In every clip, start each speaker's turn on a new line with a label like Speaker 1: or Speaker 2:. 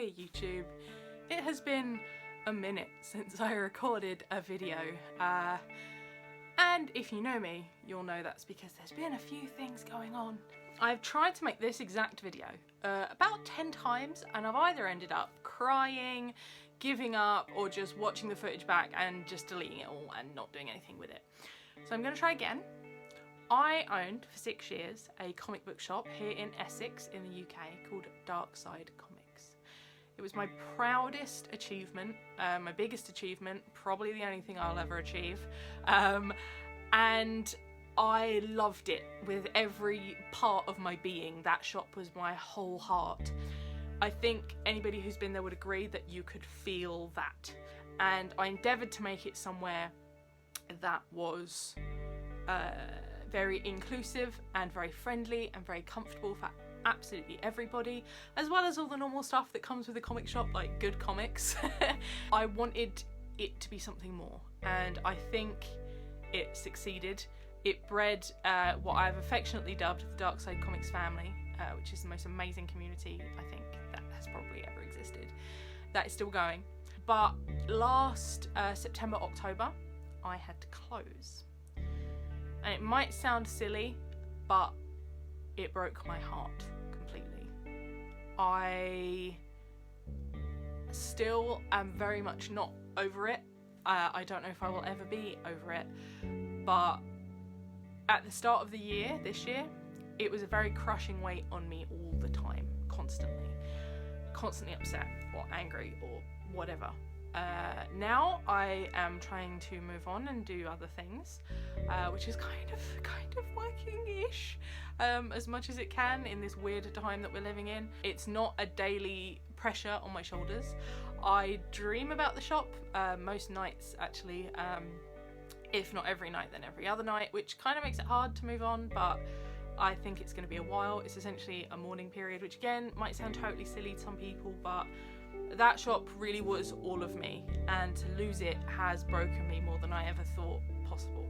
Speaker 1: Hey YouTube, it has been a minute since I recorded a video, and if you know me, you'll know that's because there's been a few things going on. I've tried to make this exact video about 10 times, and I've either ended up crying, giving up, or just watching the footage back and just deleting it all and not doing anything with it. So I'm going to try again. I owned for 6 years a comic book shop here in Essex in the UK called Dark Side Comics. It was my proudest achievement, my biggest achievement, probably the only thing I'll ever achieve, and I loved it with every part of my being. That shop was my whole heart. I think anybody who's been there would agree that you could feel that, and I endeavoured to make it somewhere that was very inclusive and very friendly and very comfortable for absolutely everybody, as well as all the normal stuff that comes with a comic shop, like good comics. I wanted it to be something more, and I think it succeeded. It bred what I've affectionately dubbed the Dark Side Comics family, which is the most amazing community I think that has probably ever existed. That is still going. But last September, October, I had to close. And it might sound silly, but it broke my heart completely. I still am very much not over it. I don't know if I will ever be over it, but at the start of the year, this year, it was a very crushing weight on me all the time, constantly upset or angry or whatever. Now I am trying to move on and do other things, which is kind of working-ish, as much as it can in this weird time that we're living in. It's not a daily pressure on my shoulders. I dream about the shop most nights, actually, if not every night, then every other night, which kind of makes it hard to move on, but I think it's going to be a while. It's essentially a mourning period, which again might sound totally silly to some people, but that shop really was all of me, and to lose it has broken me more than I ever thought possible.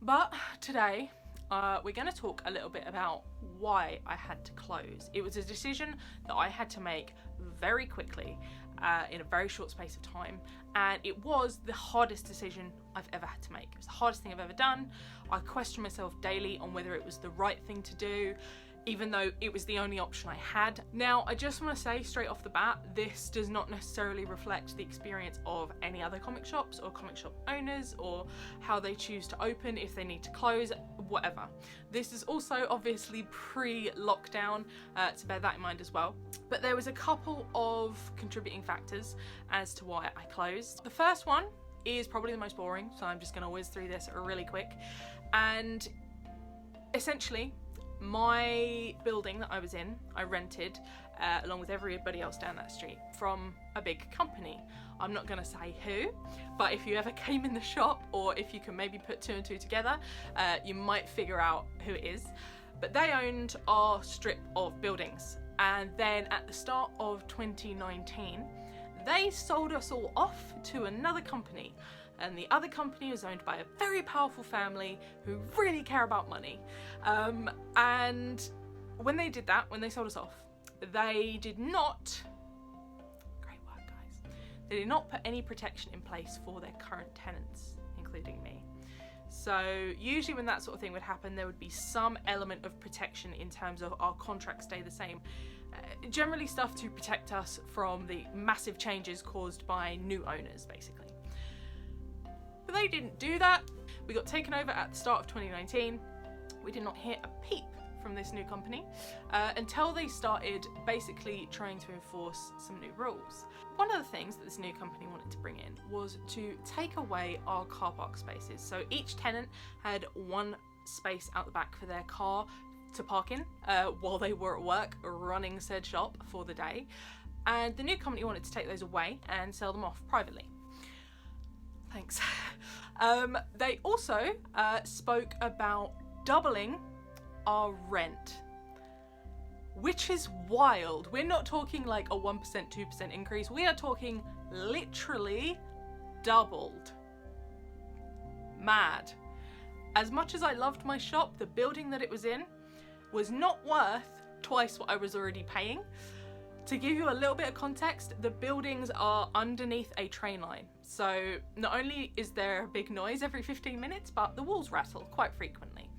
Speaker 1: But today we're going to talk a little bit about why I had to close. It was a decision that I had to make very quickly in a very short space of time, and it was the hardest decision I've ever had to make. It was the hardest thing I've ever done. I question myself daily on whether it was the right thing to do, even though it was the only option I had. Now, I just want to say straight off the bat, this does not necessarily reflect the experience of any other comic shops or comic shop owners, or how they choose to open, if they need to close, whatever. This is also obviously pre-lockdown, to bear that in mind as well. But there was a couple of contributing factors as to why I closed. The first one is probably the most boring, so I'm just going to whiz through this really quick. And essentially, my building that I was in, I rented, along with everybody else down that street, from a big company. I'm not going to say who, but if you ever came in the shop, or if you can maybe put two and two together, you might figure out who it is. But they owned our strip of buildings, and then at the start of 2019, they sold us all off to another company. And the other company was owned by a very powerful family who really care about money. And when they did that, when they sold us off, they did not, great work guys, they did not put any protection in place for their current tenants, including me. So usually when that sort of thing would happen, there would be some element of protection in terms of our contracts stay the same. Generally stuff to protect us from the massive changes caused by new owners, basically. But they didn't do that. We got taken over at the start of 2019. We did not hear a peep from this new company until they started basically trying to enforce some new rules. One of the things that this new company wanted to bring in was to take away our car park spaces. So each tenant had one space out the back for their car to park in while they were at work running said shop for the day. And the new company wanted to take those away and sell them off privately. Thanks. They also spoke about doubling our rent, which is wild. We're not talking like a 1%, 2% increase. We are talking literally doubled. Mad. As much as I loved my shop, the building that it was in was not worth twice what I was already paying. To give you a little bit of context, the buildings are underneath a train line. So not only is there a big noise every 15 minutes, but the walls rattle quite frequently.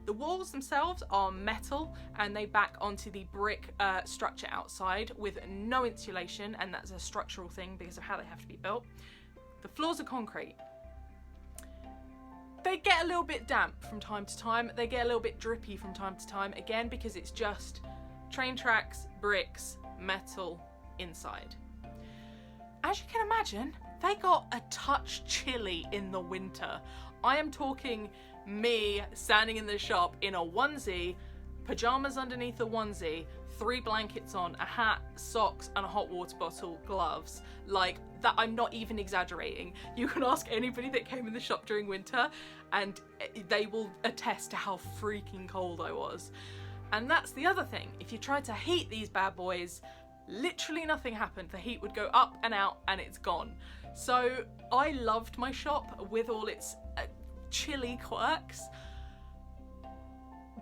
Speaker 1: The walls themselves are metal and they back onto the brick structure outside with no insulation, and that's a structural thing because of how they have to be built. The floors are concrete. They get a little bit damp from time to time. They get a little bit drippy from time to time, again, because it's just train tracks, bricks, metal inside. As you can imagine, they got a touch chilly in the winter. I am talking me standing in the shop in a onesie, pajamas underneath the onesie, 3 blankets on, a hat, socks, and a hot water bottle, gloves. Like that, I'm not even exaggerating. You can ask anybody that came in the shop during winter and they will attest to how freaking cold I was. And that's the other thing. If you tried to heat these bad boys, literally nothing happened. The heat would go up and out and it's gone. So I loved my shop with all its chilly quirks,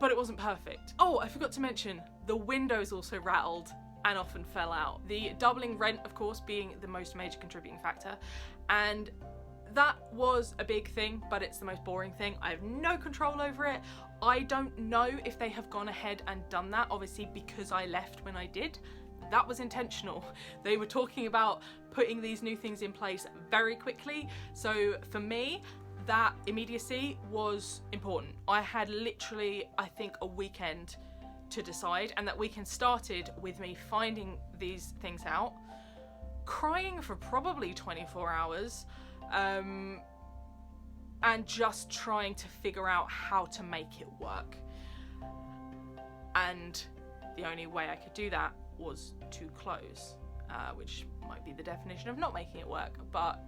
Speaker 1: but it wasn't perfect. Oh, I forgot to mention, the windows also rattled and often fell out. The doubling rent, of course, being the most major contributing factor. And that was a big thing, but it's the most boring thing. I have no control over it. I don't know if they have gone ahead and done that, obviously, because I left when I did. That was intentional. They were talking about putting these new things in place very quickly. So for me, that immediacy was important. I had literally, I think, a weekend to decide, and that weekend started with me finding these things out, crying for probably 24 hours, and just trying to figure out how to make it work. And the only way I could do that was to close, which might be the definition of not making it work, but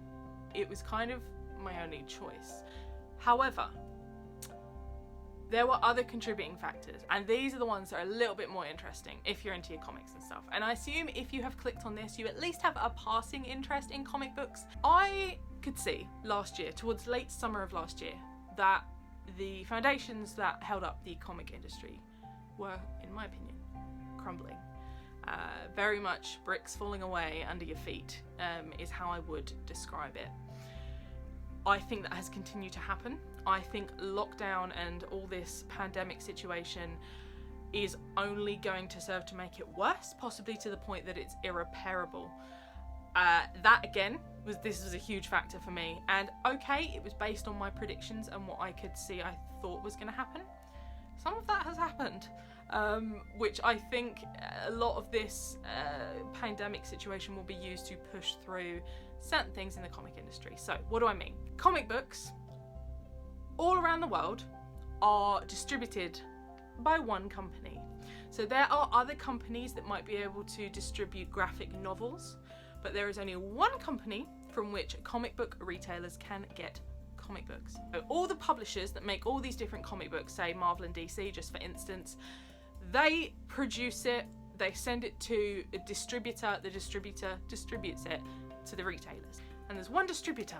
Speaker 1: it was kind of my only choice. However, there were other contributing factors, and these are the ones that are a little bit more interesting if you're into your comics and stuff. And I assume if you have clicked on this, you at least have a passing interest in comic books. I could see last year, towards late summer of last year, that the foundations that held up the comic industry were, in my opinion, crumbling. Very much bricks falling away under your feet is how I would describe it. I think that has continued to happen. I think lockdown and all this pandemic situation is only going to serve to make it worse, possibly to the point that it's irreparable. That again, this was a huge factor for me. And okay, it was based on my predictions and what I could see I thought was going to happen. Some of that has happened, which I think a lot of this pandemic situation will be used to push through certain things in the comic industry. So what do I mean? Comic books all around the world are distributed by one company. So there are other companies that might be able to distribute graphic novels, but there is only one company from which comic book retailers can get comic books. So all the publishers that make all these different comic books, say Marvel and DC, just for instance, they produce it, they send it to a distributor, the distributor distributes it to the retailers. And there's one distributor.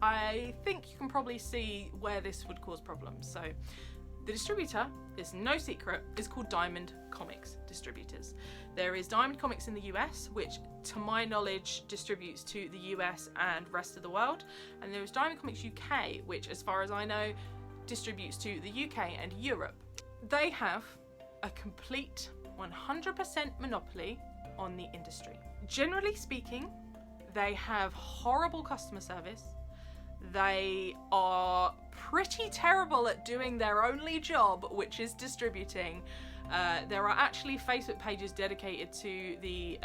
Speaker 1: I think you can probably see where this would cause problems. So the distributor, is no secret, is called Diamond Comics Distributors. There is Diamond Comics in the US, which to my knowledge distributes to the US and rest of the world. And there is Diamond Comics UK, which as far as I know, distributes to the UK and Europe. They have a complete 100% monopoly on the industry. Generally speaking, they have horrible customer service. They are pretty terrible at doing their only job, which is distributing. There are actually Facebook pages dedicated to the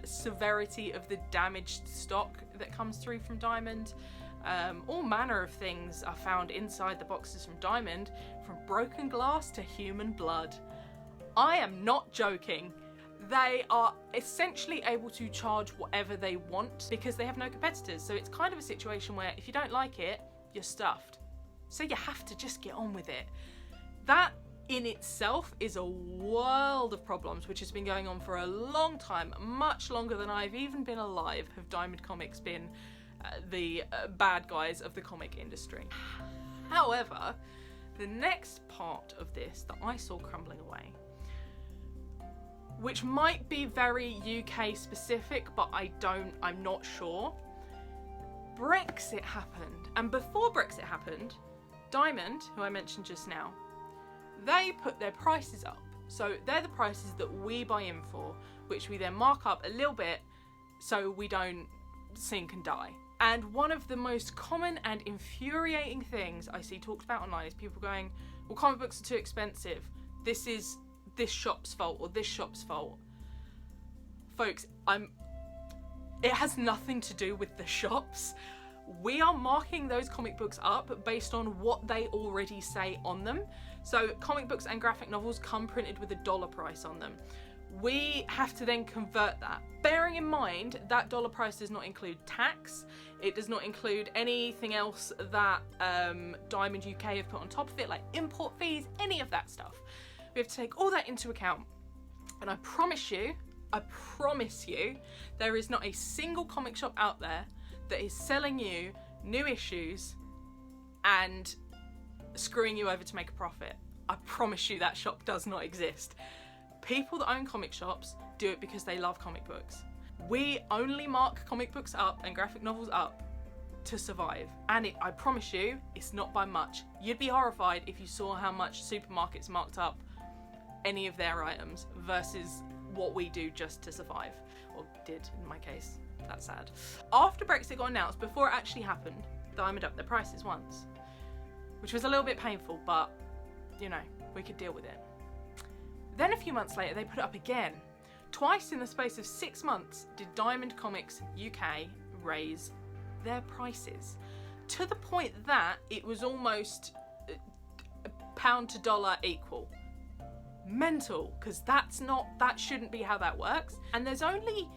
Speaker 1: severity of the damaged stock that comes through from Diamond. All manner of things are found inside the boxes from Diamond, from broken glass to human blood. I am not joking. They are essentially able to charge whatever they want because they have no competitors. So it's kind of a situation where if you don't like it, you're stuffed. So you have to just get on with it. That in itself is a world of problems, which has been going on for a long time, much longer than I've even been alive. Have Diamond Comics been the bad guys of the comic industry? However, the next part of this that I saw crumbling away which might be very UK specific, but I'm not sure. Brexit happened, and before Brexit happened, Diamond, who I mentioned just now, they put their prices up. So they're the prices that we buy in for, which we then mark up a little bit so we don't sink and die. And one of the most common and infuriating things I see talked about online is people going, well, comic books are too expensive. This is this shop's fault or this shop's fault. Folks, it has nothing to do with the shops. We are marking those comic books up based on what they already say on them. So comic books and graphic novels come printed with a dollar price on them. We have to then convert that. Bearing in mind that dollar price does not include tax. It does not include anything else that Diamond UK have put on top of it, like import fees, any of that stuff. We have to take all that into account. And I promise you, there is not a single comic shop out there that is selling you new issues and screwing you over to make a profit. I promise you that shop does not exist. People that own comic shops do it because they love comic books. We only mark comic books up and graphic novels up to survive. And I promise you, it's not by much. You'd be horrified if you saw how much supermarkets marked up any of their items versus what we do just to survive. Or did, in my case. That's sad. After Brexit got announced, before it actually happened, Diamond upped their prices once, which was a little bit painful, but, you know, we could deal with it. Then a few months later, they put it up again. Twice in the space of 6 months did Diamond Comics UK raise their prices, to the point that it was almost pound to dollar equal. Mental, because that shouldn't be how that works. And there's only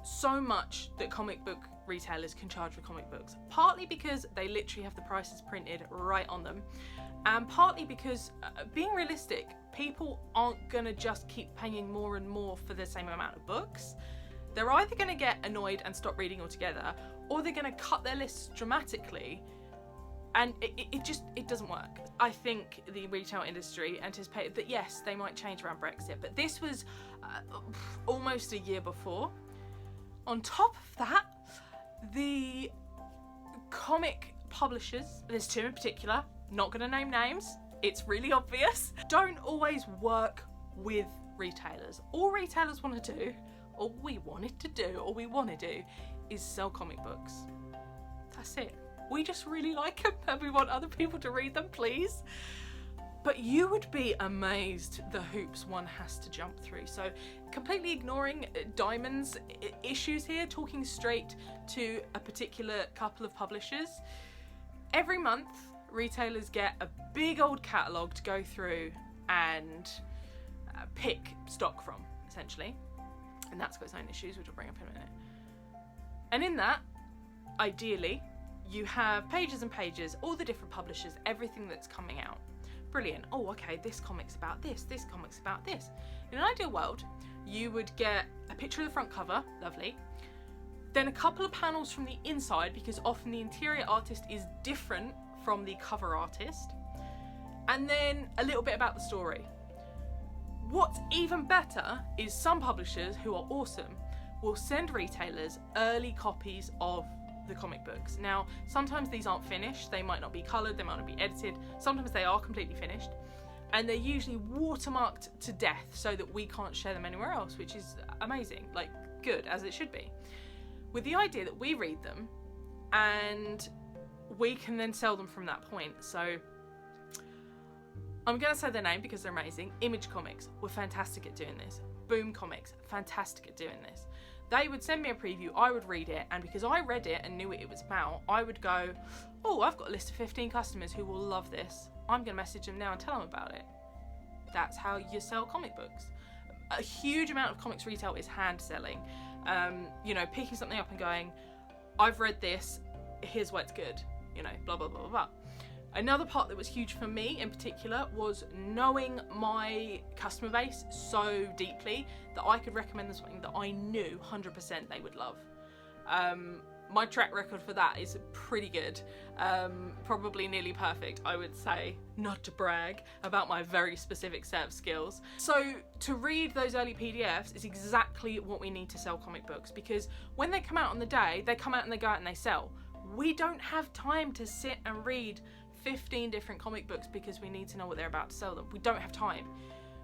Speaker 1: so much that comic book retailers can charge for comic books, partly because they literally have the prices printed right on them, and partly because, being realistic, people aren't gonna just keep paying more and more for the same amount of books. They're either gonna get annoyed and stop reading altogether, or they're gonna cut their lists dramatically, and it doesn't work. I think the retail industry anticipated that yes, they might change around Brexit, but this was almost a year before. On top of that, the comic publishers, there's two in particular, not going to name names, it's really obvious, don't always work with retailers. All retailers want to do, or we want to do, is sell comic books. That's it. We just really like them and we want other people to read them, please. But you would be amazed the hoops one has to jump through. So completely ignoring Diamond's issues here, talking straight to a particular couple of publishers. Every month, retailers get a big old catalogue to go through and pick stock from, essentially. And that's got its own issues, which I'll bring up in a minute. And in that, ideally, you have pages and pages, all the different publishers, everything that's coming out. Brilliant. Oh, okay, this comic's about this comic's about this. In an ideal world, you would get a picture of the front cover, lovely, then a couple of panels from the inside, because often the interior artist is different from the cover artist, and then a little bit about the story. What's even better is some publishers, who are awesome, will send retailers early copies of the comic books. Now, sometimes these aren't finished, they might not be coloured, they might not be edited, sometimes they are completely finished, and they're usually watermarked to death so that we can't share them anywhere else, which is amazing, like good, as it should be. With the idea that we read them and we can then sell them from that point. So I'm going to say their name because they're amazing. Image Comics were fantastic at doing this. Boom Comics, fantastic at doing this. They would send me a preview, I would read it, and because I read it and knew what it was about, I would go, oh, I've got a list of 15 customers who will love this. I'm going to message them now and tell them about it. That's how you sell comic books. A huge amount of comics retail is hand selling. You know, picking something up and going, I've read this, here's why it's good. You know, blah, blah, blah, blah, blah. Another part that was huge for me in particular was knowing my customer base so deeply that I could recommend them something that I knew 100% they would love. my track record for that is pretty good. Probably nearly perfect, I would say, not to brag about my very specific set of skills. So to read those early PDFs is exactly what we need to sell comic books, because when they come out on the day, they come out and they go out and they sell. We don't have time to sit and read 15 different comic books because we need to know what they're about to sell them. We don't have time.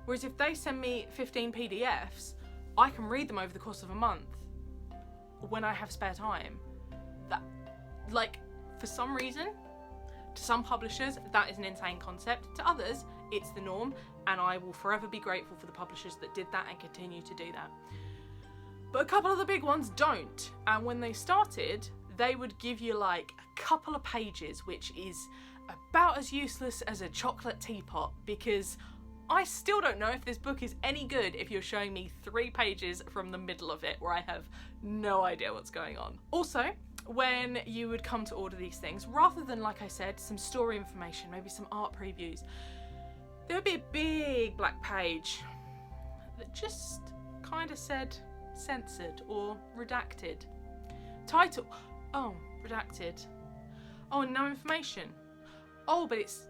Speaker 1: Whereas if they send me 15 PDFs, I can read them over the course of a month when I have spare time. That, like, for some reason, to some publishers, that is an insane concept. To others, it's the norm, and I will forever be grateful for the publishers that did that and continue to do that. But a couple of the big ones don't, and when they started, they would give you like a couple of pages, which is about as useless as a chocolate teapot, because I still don't know if this book is any good if you're showing me 3 pages from the middle of it where I have no idea what's going on. Also, when you would come to order these things, rather than, like I said, some story information, maybe some art previews, there would be a big black page that just kind of said censored or redacted. Title, oh, redacted. Oh, and no information. Oh, but it's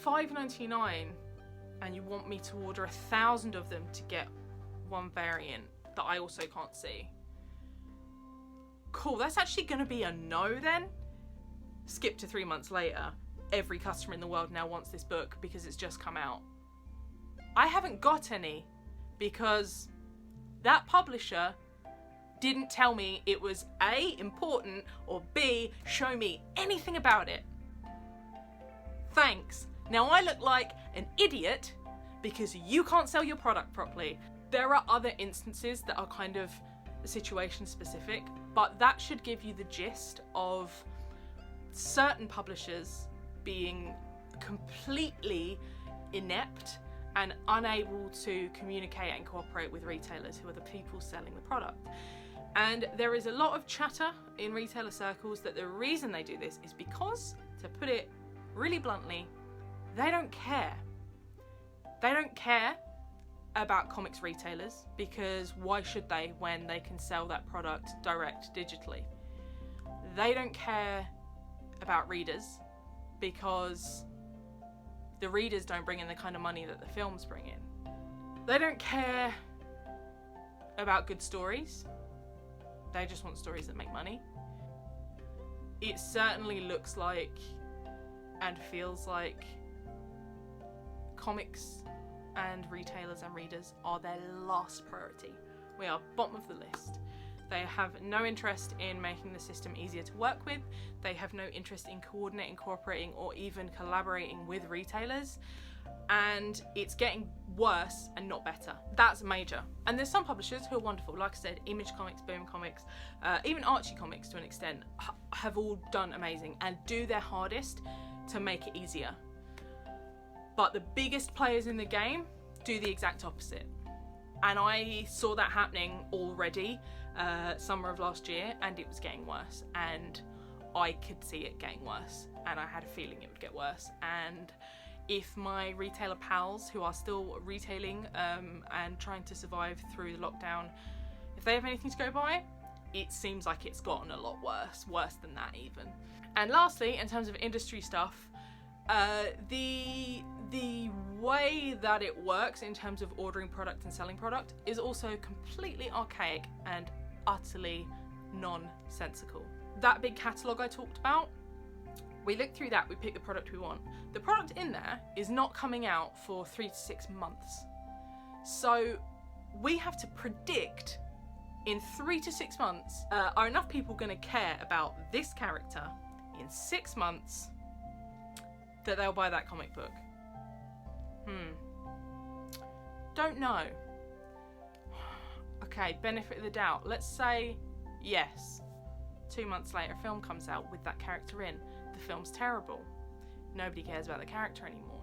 Speaker 1: $5.99 and you want me to order 1,000 of them to get one variant that I also can't see. Cool, that's actually gonna be a no then. Skip to 3 months later. Every customer in the world now wants this book because it's just come out. I haven't got any because that publisher didn't tell me it was A, important, or B, show me anything about it. Thanks. Now I look like an idiot because you can't sell your product properly. There are other instances that are kind of situation specific, but that should give you the gist of certain publishers being completely inept and unable to communicate and cooperate with retailers, who are the people selling the product. And there is a lot of chatter in retailer circles that the reason they do this is because, to put it really bluntly, they don't care. They don't care about comics retailers, because why should they when they can sell that product direct digitally? They don't care about readers because the readers don't bring in the kind of money that the films bring in. They don't care about good stories. They just want stories that make money. It certainly looks like and feels like comics and retailers and readers are their last priority. We are bottom of the list. They have no interest in making the system easier to work with. They have no interest in coordinating, cooperating, or even collaborating with retailers. And it's getting worse and not better. That's major. And there's some publishers who are wonderful. Like I said, Image Comics, Boom Comics, even Archie Comics to an extent, have all done amazing and do their hardest to make it easier. But the biggest players in the game do the exact opposite. And I saw that happening already summer of last year, and it was getting worse. And I could see it getting worse. And I had a feeling it would get worse. And if my retailer pals who are still retailing and trying to survive through the lockdown, if they have anything to go by, it seems like it's gotten a lot worse than that even. And lastly, in terms of industry stuff, the way that it works in terms of ordering product and selling product is also completely archaic and utterly nonsensical. That big catalogue I talked about, we look through that, we pick the product we want. The product in there is not coming out for 3 to 6 months. So we have to predict in 3 to 6 months, are enough people going to care about this character in 6 months that they'll buy that comic book? Don't know. Okay, benefit of the doubt. Let's say yes. 2 months later, a film comes out with that character in. The film's terrible. Nobody cares about the character anymore.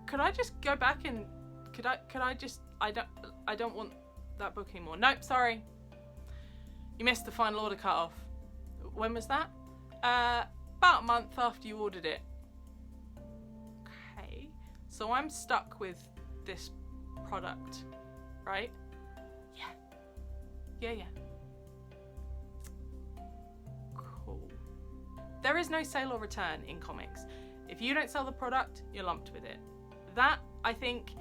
Speaker 1: Could I just go back and could I just I don't want that book anymore. Nope, sorry. You missed the final order cut-off. When was that? About a month after you ordered it. Okay, so I'm stuck with this product, right? Yeah. There is no sale or return in comics. If you don't sell the product, you're lumped with it. That, I think,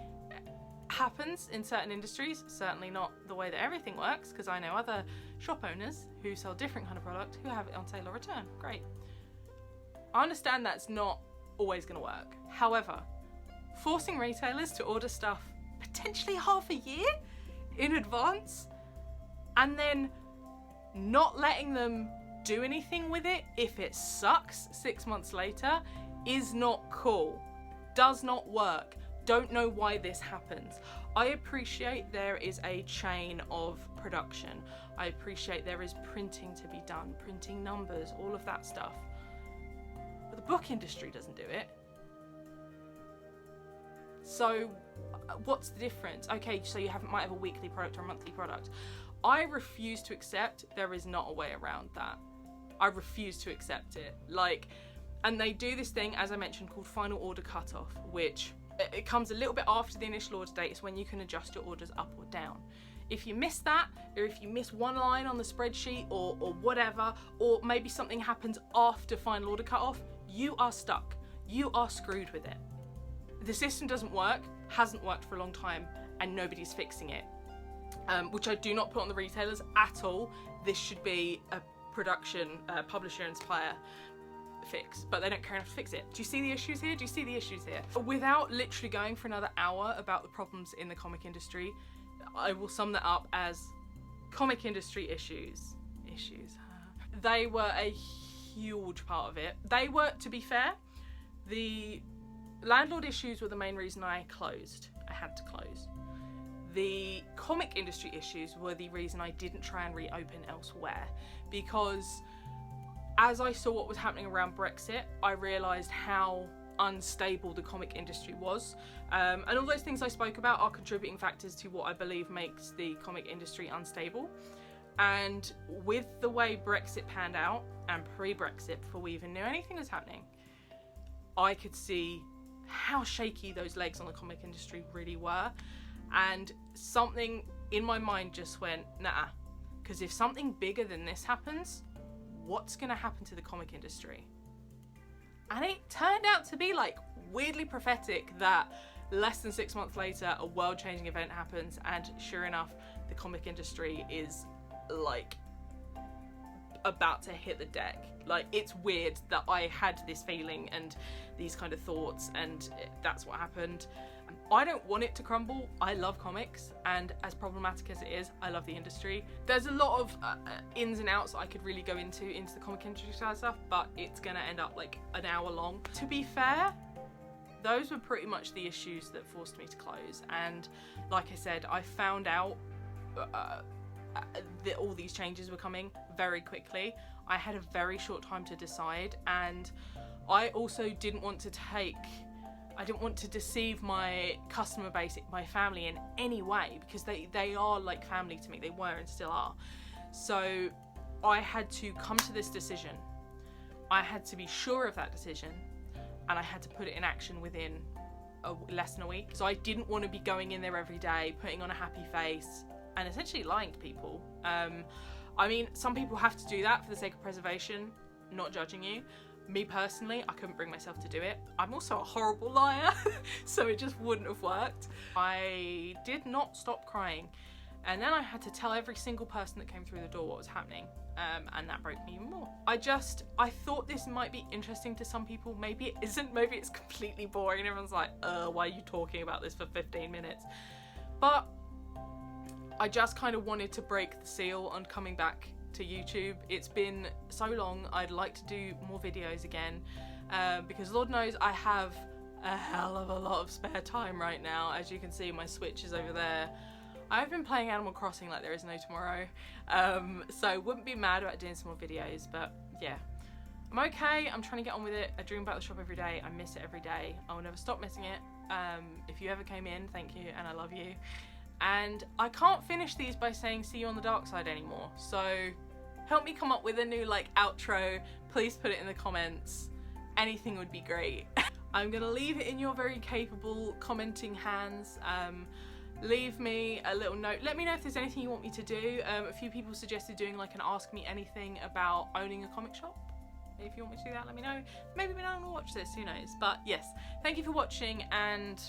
Speaker 1: happens in certain industries, certainly not the way that everything works, because I know other shop owners who sell different kind of product who have it on sale or return. Great. I understand that's not always going to work. However, forcing retailers to order stuff potentially half a year in advance and then not letting them do anything with it if it sucks 6 months later is not cool. Does not work. Don't know why this happens. I appreciate there is a chain of production. I appreciate there is printing to be done, printing numbers, all of that stuff. But the book industry doesn't do it. So what's the difference? Okay, so you might have a weekly product or a monthly product. I refuse to accept there is not a way around that. I refuse to accept it. And they do this thing, as I mentioned, called final order cutoff, which it comes a little bit after the initial order date. It's when you can adjust your orders up or down. If you miss that, or if you miss one line on the spreadsheet or whatever, or maybe something happens after final order cutoff, you are stuck. You are screwed with it. The system doesn't work, hasn't worked for a long time, and nobody's fixing it. Which I do not put on the retailers at all. This should be a production, publisher and supplier fix, but they don't care enough to fix it. Do you see the issues here? Do you see the issues here? Without literally going for another hour about the problems in the comic industry, I will sum that up as comic industry issues. They were a huge part of it. They were, to be fair, the landlord issues were the main reason I closed. I had to close. The comic industry issues were the reason I didn't try and reopen elsewhere, because as I saw what was happening around Brexit, I realised how unstable the comic industry was. And all those things I spoke about are contributing factors to what I believe makes the comic industry unstable. And with the way Brexit panned out, and pre-Brexit, before we even knew anything was happening, I could see how shaky those legs on the comic industry really were. And something in my mind just went, nah, because if something bigger than this happens, what's going to happen to the comic industry? And it turned out to be weirdly prophetic that less than 6 months later, a world-changing event happens, and sure enough, the comic industry is about to hit the deck. It's weird that I had this feeling and these kind of thoughts, and that's what happened. I don't want it to crumble. I love comics, and as problematic as it is, I love the industry. There's a lot of ins and outs I could really go into the comic industry side stuff, but it's gonna end up an hour long. To be fair, those were pretty much the issues that forced me to close. And like I said, I found out that all these changes were coming very quickly. I had a very short time to decide, and I also didn't want to deceive my customer base, my family in any way, because they are like family to me. They were and still are. So I had to come to this decision. I had to be sure of that decision, and I had to put it in action within less than a week. So I didn't want to be going in there every day, putting on a happy face, and essentially lying to people. I mean, some people have to do that for the sake of preservation, not judging you. Me personally, I couldn't bring myself to do it. I'm also a horrible liar, so it just wouldn't have worked. I did not stop crying, and then I had to tell every single person that came through the door what was happening, and that broke me even more. I thought this might be interesting to some people. Maybe it isn't. Maybe it's completely boring and everyone's like, why are you talking about this for 15 minutes? But I just kind of wanted to break the seal on coming back to YouTube. It's been so long. I'd like to do more videos again, because Lord knows I have a hell of a lot of spare time right now. As you can see, my Switch is over there. I've been playing Animal Crossing like there is no tomorrow, so wouldn't be mad about doing some more videos. But yeah, I'm okay. I'm trying to get on with it. I dream about the shop every day. I miss it every day. I will never stop missing it. If you ever came in, thank you, and I love you. And I can't finish these by saying see you on the dark side anymore, so help me come up with a new outro. Please put it in the comments. Anything would be great. I'm gonna leave it in your very capable commenting hands. Leave me a little note. Let me know if there's anything you want me to do. A few people suggested doing an ask me anything about owning a comic shop If you want me to do that, let me know. Maybe no one will watch this, who knows. But yes, thank you for watching, and ...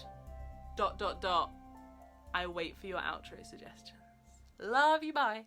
Speaker 1: I wait for your outro suggestions. Love you, bye.